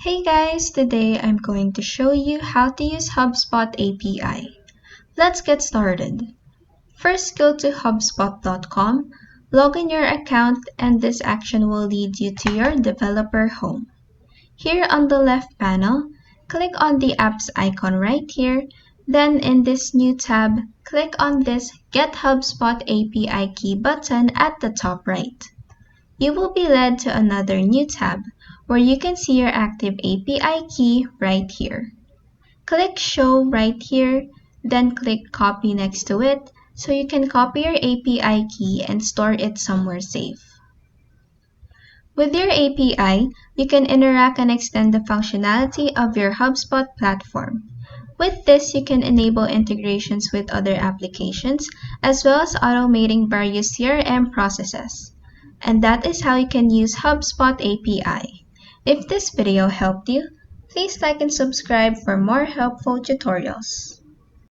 Hey guys, today I'm going to show you how to use HubSpot API. Let's get started. First, go to HubSpot.com, log in your account, and this action will lead you to your developer home. Here on the left panel, click on the apps icon right here. Then in this new tab, click on this Get HubSpot API Key button at the top right. You will be led to another new tab where you can see your active API key right here. Click Show right here, then click Copy next to it so you can copy your API key and store it somewhere safe. With your API, you can interact and extend the functionality of your HubSpot platform. With this, you can enable integrations with other applications as well as automating various CRM processes. And that is how you can use HubSpot API. If this video helped you, please like and subscribe for more helpful tutorials.